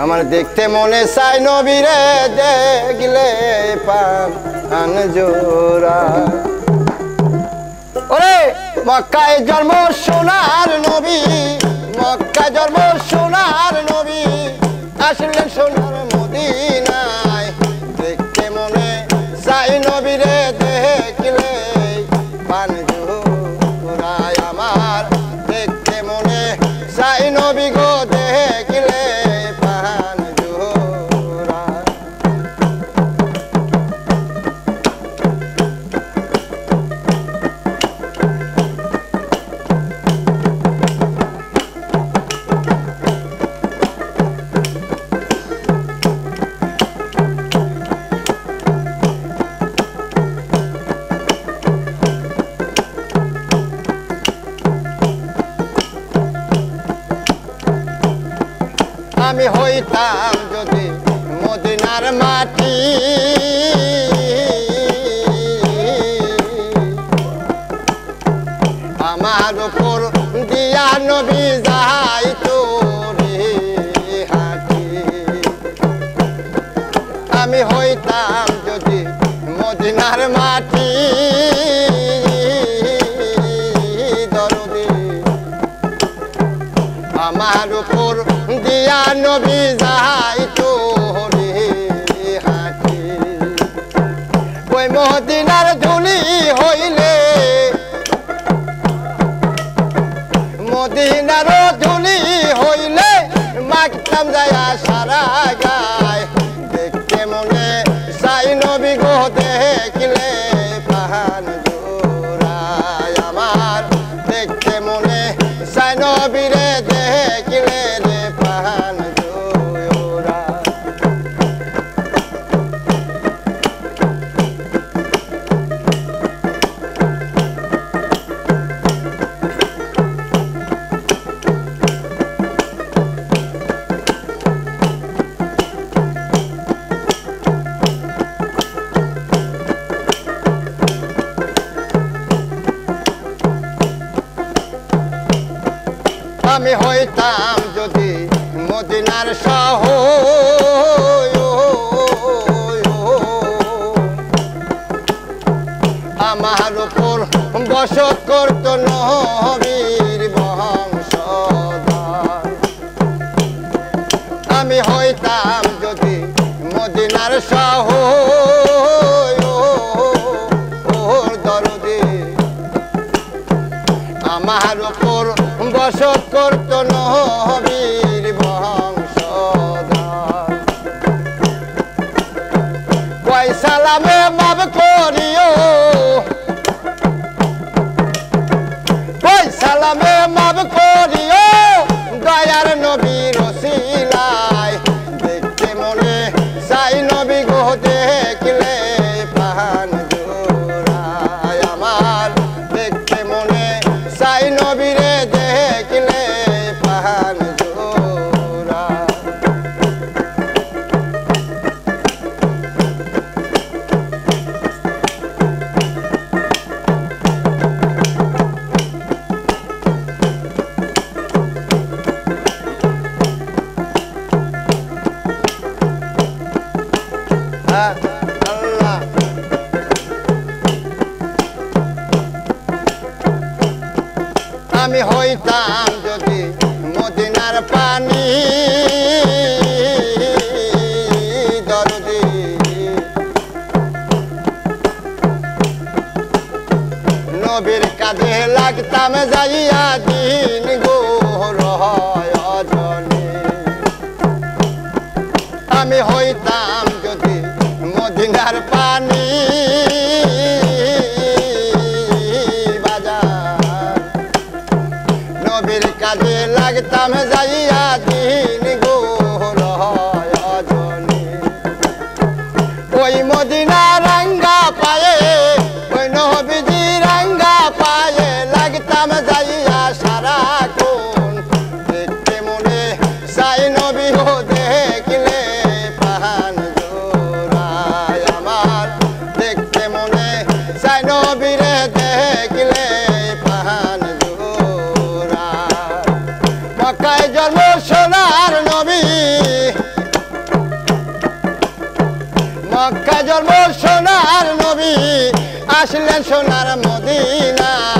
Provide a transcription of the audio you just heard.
আমার দেখতে মনে চাই নবীরে দেখলে প্রাণ জোড়া। ওরে মক্কায় জন্ম সোনার নবী, মক্কায় জন্ম সোনার নবী, আসলেন সোনার মদিনায়। দেখতে মনে চাই নবীরে দেখলে প্রাণ জোড়ায় আমার, দেখতে মনে চাই নবী গো দেখলে প্রাণ জোড়া। আমি হইতাম যদি মদিনার মাটি, আমার উপর দিয়া নবী যাইতো রে হাঁটি। আমি হইতাম যদি মদিনার মাটি, দরদি আমার উপর দিয়া নবী যাইতো রে হাঁটি। ওই মদিনার ধুলি হইলে, মদিনার ধুলি হইলে মাখতাম যায়া সারা গায়। দেখতে মনে চাই নবী গো দেখলে প্রাণ জোড়ায় আমার, দেখতে মনে চাই নবীরে দেখলে রে প্রাণ জোড়া। আমি হইতাম যদি মদিনার শাহ, আমার উপর বসত করত নবীর বংশধর। আমি হইতাম যদি মদিনার শাহ, দরদি আমার উপর বসত করত নবীর বংশধর। কয় সালামে মাফ করিও, কয় সালামে মাফ করিও দয়ার নবীর ওসিলায়। দেখতে মনে চাই নবী গো দেখলে প্রাণ জোড়ায় আমার, দেখতে মনে চাই নবীরে দেখলে প্রাণ জোড়া। আল্লাহ আমি হইতাম যদি মদিনার পানি, দরদি নবীর কাজে লাগতাম যাইয়া দিন গো রজনী। আমি হইতাম যদি মদিনার পানি, নবীর কাজে লাগতাম যাইয়া দিন গো রজনী। ওই মদিনা রাঙ্গা পায়ে, ওই নবীজি রাঙ্গা পায়ে লাগতাম যাইয়া সারাক্ষণ। দেখতে মনে চাই নবী গো দেখলে প্রাণ জোড়ায় আমার, জন্ম সোনার নবী আসলেন সোনার মদিনায়